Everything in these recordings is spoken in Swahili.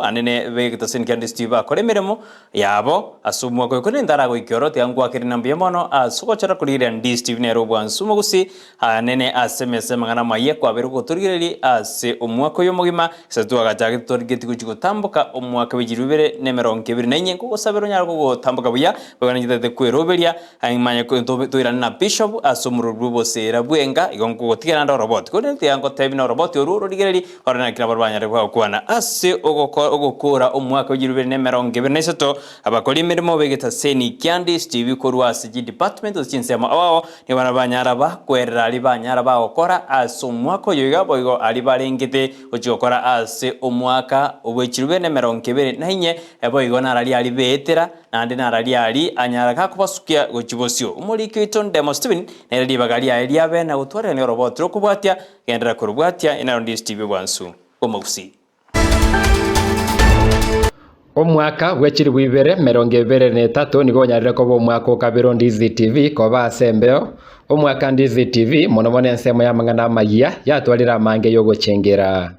mirimo anene begitasin kandi Steve akore mirimo yabo asumwa ko kone ndara go ikyoro tiangwa kirina mbiamono asukochara kurire Ndizi TV ne robo ansuma Gusii anene asemese mangana maye kwa beruko turigireri ase umwaka yo mugima satuwa gachage turigeti kutambuka umwaka w'ijirubere ne 2024 ko sabero nyarwo go tambuka buya bagana nyite kweroberia ayimanya ko toira na bishop asumuru bose rabwenga igongo gotigana ndo robot ko ne tiango tebina robot yo rigireri orana kira barbanya rwa kwana ase ogokora umwaka w'ijirubere ne 2023 abakora imirimo begeta seni kandi Steve korwasi department of awao ni banabanyara bakwerera ali banyara bakora ase umwaka yo yabo ali barengete ukikora ase umwaka ubwekirube ne 2024 ebo igona ali betera nande narali ali anyara kakubasukia gukibosyo umuriki iton demo Steven nerali bagali ali abena utware ne robot rokubwatia gendera kurubwatia ina Ndizi TV bwansu Gusii Omwaka wechiri wibere 2023 nigo nyarire ko omwaka kabiro Ndizi TV ko basembeo omwaka Ndizi TV mono ensemo ya mangana magia yatwalira mange yo gochengera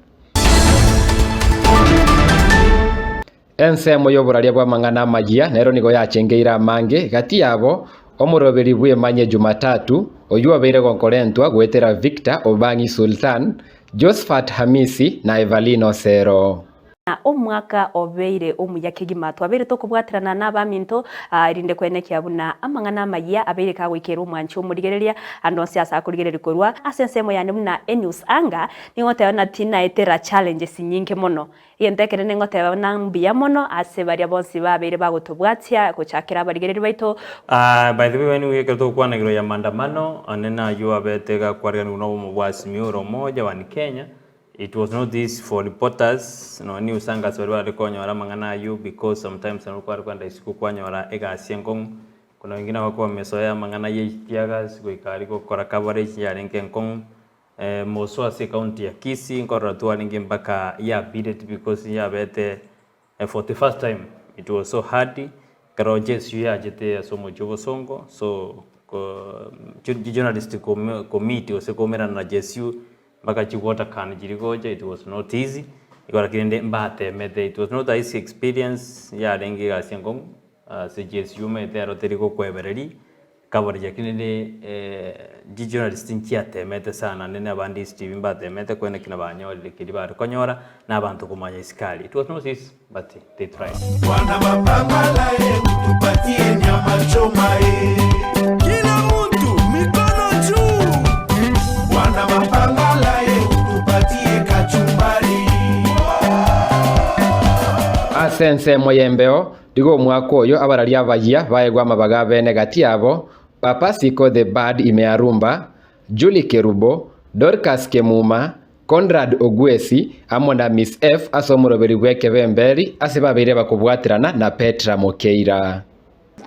ensemo yo buraria bwa mangana magia nero nigo yachengeira mange gati yabo omuroberi bwe manye Jumatatu oyu abeire gonkorentwa gwetera Victor Obangi Sultan Josephat Hamisi na Evalino Sero na omwaka obeire omuyakigima twabere tokubwatirana n'abaminto irinde kwenekia buna amangana magia abeire kagwikera omwanchi omurigereria andonse asakurigereri korwa asensemo yane buna news anga ningote na tina etera challenges nyingi mono yentekere ningote na mbia mono ase baria bonsi babeire bagotobwatia gochakira barigereri baito by the way when we get to kwanagiro ya maandamano anena yo abetega kwarigana uno mubwasi miuro moja wa Kenya. It was not this for reporters no news angas wale konyora mangana you because sometimes anakuwa kwenda isiku kwanyora ega siengong kuna wengine wako wamesoea mangana yekiagas goikari ko kora coverage ya Renkenkong moso ase county ya Kisii ngora tu alinge mpaka ya bidet because ya bete for the first time it was so hard karojes ya jete so mojobo songo so journalistic committee ose komera na jesu baka chigota kan jirigoje it was not easy ikora kirende mbate mete it was not a easy experience ya rengi ga sengong suggest you mete aroteriko kwebereri kabari yakinende journalist nkiate mete sana nene abandi Steve mbate mete kwene kina banyole kidibari konyora na abantu kumanya iskali it was not easy but they tried wana mapambala utupatie nyama choma kila mtu mikono juu wana mapambala utupatie kachumbari asense moyembeo digo mwako oyo abarari abagia baegwa mabaga bene gati yabo Papa Siko the Bad imearumba Julie Kerubo Dorcas Kemuma Conrad Ogwesi amona Miss F asomuroberi gweke bemberi asebabire bakubwatirana na Petra Mokeira.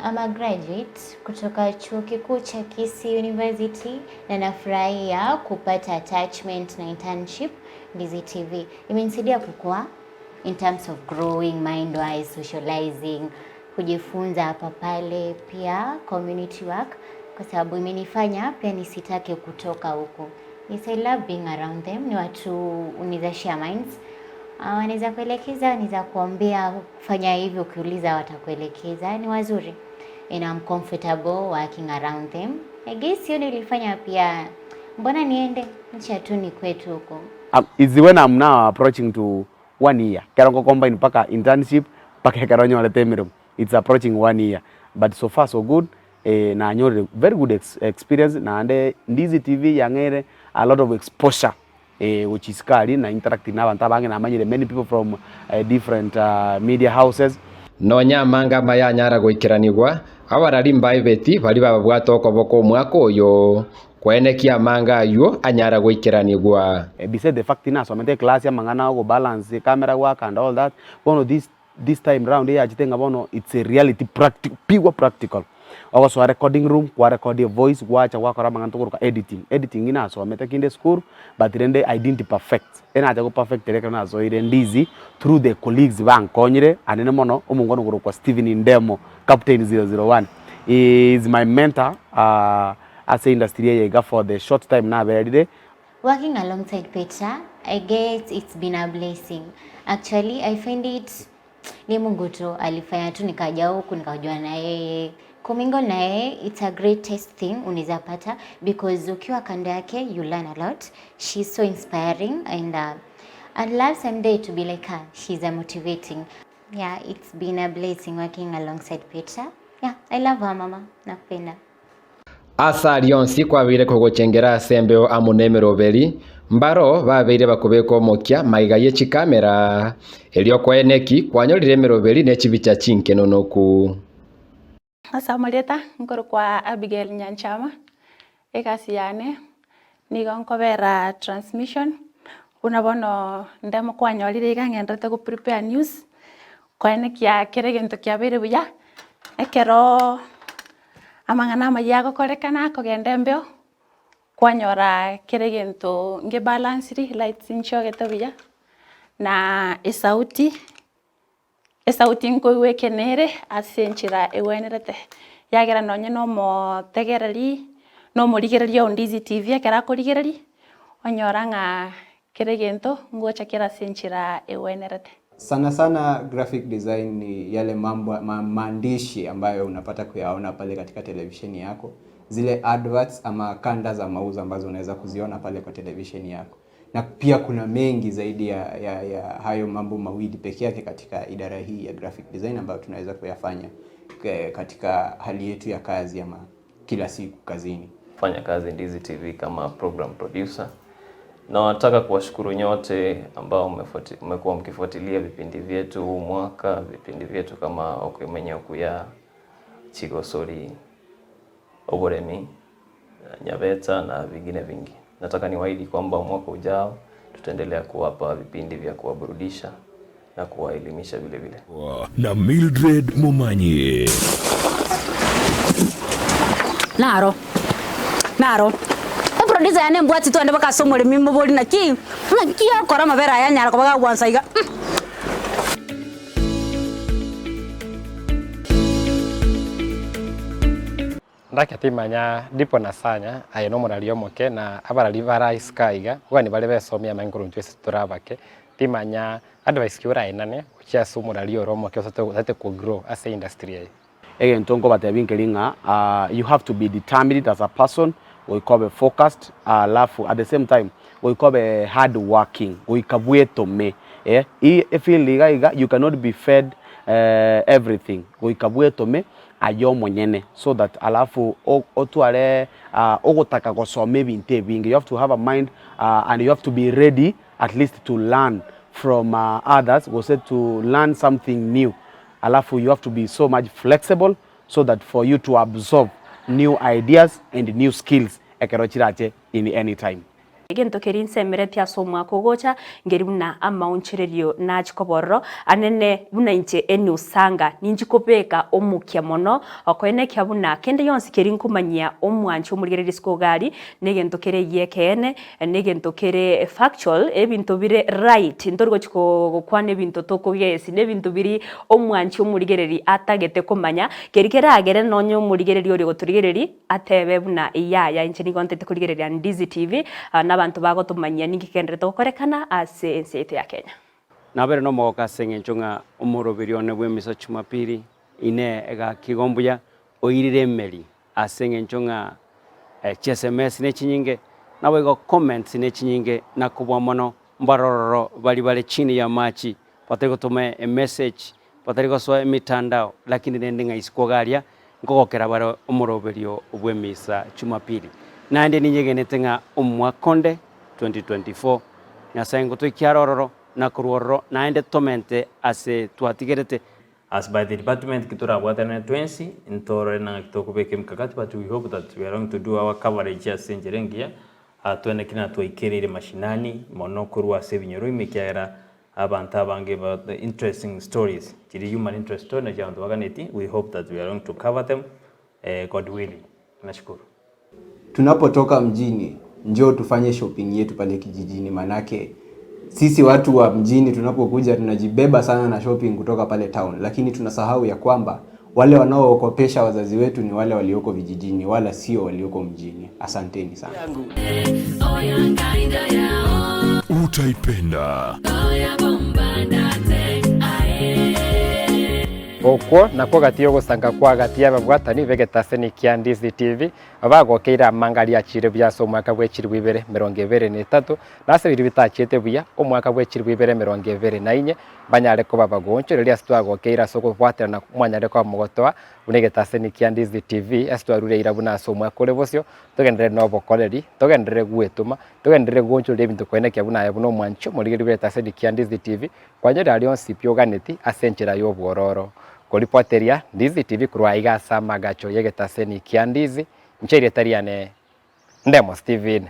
I'm a graduate kutoka chuo kikuu cha Kisii University na nafurahia kupata attachment na internship Ndizi TV. Imenisaidia kukua in terms of growing mind wise, socializing, kujifunza hapa pale, pia community work kwa sababu imenifanya pia nisitake kutoka huko. Yes, I love being around them. Ni watu uniza share minds. Wanaweza kuelekeza, wanaweza kuambia kufanya hivyo, ukiuliza watakuelekeza. Ni wazuri. And I'm comfortable working around them. I guess hiyo nilifanya pia mbona niende nchi tu ni kwetu huko. Is when I'm now approaching to 1 year. Karongo combine paka internship paka karonyo le temirum. It's approaching 1 year. But so far so good. Na nyore very good experience na ande Ndizi TV yangere a lot of exposure which is kali na interacting na abantu abange na manyire many people from different media houses no nyamanga maya nyara goikiranigwa abarari mbai beti bari bababwata okoboko mwako oyo kwenekia manga yo anyara goikiranigwa beside the fact ina so mente class ya mangana go balance camera work and all that bono this time round here ajitenga bono it's a reality pure practical. Also a recording room, kwa record your voice, watch a work around editing ina so meta kinde school, but then I didn't perfect. Ena ajago perfect rekana so ire Ndizi through the colleagues bang konyire anene mono umungono guru kwa Steven Ndemo Captain 001 is my mentor as a industry yega for the short time na very day. Working alongside Petra, I guess it's been a blessing. Actually, I find it ni Mungu tu alifanya tu nikaja huku nikajua na yeye. Kumingo na yeye, it's a greatest thing unaweza pata because ukiwa kando yake you learn a lot. She's so inspiring and I'd love someday to be like her. She's a motivating. Yeah, it's been a blessing working alongside Petra. Yeah, I love her mama. Nakupenda. Asa lionsi kwabire kuguchengera sembeo amunemero beri mbaro babeire bakubeko mokia maiga yechi kamera elio kweneki kwanyorire meroberi nechibicha chinkeno noku. Asa maleta ngoro kwa Abigail Nyanchama ekasiane niga nkobera transmission unabono ndemo kwanyorire igangendete ku prepare news kwenekia keregento kiabere buya ekero amangana mayago korekana kogende mbeo kwanyora keregento nge balance lights inchogete buya na esauti nko wekenere asenchira ewenerete yagera nonye no mo tegereri no murigereri on Ndizi TV akera kurigereri onyora nga keregento ngocha kera senchira ewenerete. Sana graphic design ni yale mambo maandishi ambayo unapata kuyaona pale katika televisheni yako, zile adverts ama kanda za mauzo ambazo unaweza kuziona pale kwa televisheni yako. Na pia kuna mengi zaidi ya hayo mambo mawili pekee yake katika idara hii ya graphic design ambayo tunaweza kuyafanya katika hali yetu ya kazi ama kila siku kazini. Fanya kazi Ndizi TV kama program producer. Na nataka kuwashukuru nyote ambao mmekuwa mkifuatilia vipindi vyetu huu mwaka, vipindi vyetu kama Okwemenya Okuya, Chigosori, Oboremi, Nyabeta na vingine vingi. Nataka niwaahidi kwamba mwaka ujao tutaendelea kuwapa vipindi vya kuwaburudisha na kuwaelimisha vile vile. Na Mildred Mumanyi. Naro. Producer yane mbwati tu ande baka somole mimbo boli na ki akora mabera ya nyara ko baga gwansa iga. Ndakati manya dipo nasanya ayeno moralio moke na abarali bara iskaiga wani bale besomya manguru ntwese turabake timanya advice kiura inane ukia somoralio romo ke sote ko grow as a industry. Again tongo batevinkelinga you have to be determined as a person. We call it focused, alafu at the same time we call it hard working. We kabwe tome. If you cannot be fed everything. We kabwe tome ayo mwenyene so that alafu otuale ogotaka kusoma binte bingi. You have to have a mind and you have to be ready at least to learn from others. We said to learn something new. Alafu you have to be so much flexible so that for you to absorb new ideas and new skills ekerochirache in any time. Gento kerinse mere pia somwa kogocha ngeri buna amaunchirerio na chikoborro anene buna inche eni usanga ninjikopeka omukia mono okoene kya buna kende yonsi kerinkumanyia omwanchi omurigereri skogari negento kere yekene negento kere factual ebinto bire right ndorgo chiko kwane binto toko yesi nebinto biri omwanchi omurigereri atagete komanya kerikera agere nonyo omurigereri ori goturigereri atebe buna iyaya inche ni content kurigereri Ndizi TV abantu bagotumanya ningikendere gukorekana ase ensi yetu ya Kenya. Nabere no moka sengenchunga umurobiri one bwemisa Jumapili ine ega kigombuya oirire meri asengenchunga SMS ne chinyinge nawe go comments ne chinyinge nakubwa mono mbarororo bali chini ya machi patego tume a message patego so mitandao lakini nendinga isikogaria ngokera baro umurobiri obwemisa Jumapili nande ninyegenetenga umwakonde 2024 nyasaye to ikiarororo na kurororo naende tomente ase tuatigerete as by the department kitura bwatana 20 intore na kitokubeke mkakati but we hope that we are going to do our coverage ya senjerengia atwene kina twaikirire mashinani monokurwa sebinyoro imekiara abantu abange about the interesting stories kiri human interest story na janto waganeti. We hope that we are going to cover them God willing. Nashukuru. Tunapotoka mjini njoo tufanye shopping yetu pale kijijini, manake sisi watu wa mjini tunapokuja tunajibeba sana na shopping kutoka pale town, lakini tunasahau ya kwamba wale wanaookopesha wazazi wetu ni wale walioko vijijini wala sio walioko mjini. Asanteni sana. utaipenda. Okwo nako gatio gusanga kwa gatia babwatani vegetaseni kia Ndizi TV abagokeira mangaria chire bya so mwaka bwechiri bwibere 2023 nase biri bitachete buya omwaka bwechiri bwibere 2024 banyare ko babagoncho riri astwagokeira so kubwatana na mwanyare ko mugotoa unegetaseni kia Ndizi TV astwarure irabuna so mwaka ore bosio tugendere no bokoleri tugendere gwetuma tugendere goncho lebintu kwene kia buna yabuno mwancho muri betaseni kia Ndizi TV kwanyere ari on sipio ganeti asenchera yo bwororo Kolipoteria Ndizi TV kurwaiga sama gacho yegetaseni kia Ndizi ncheire tariane Ndemo Steven.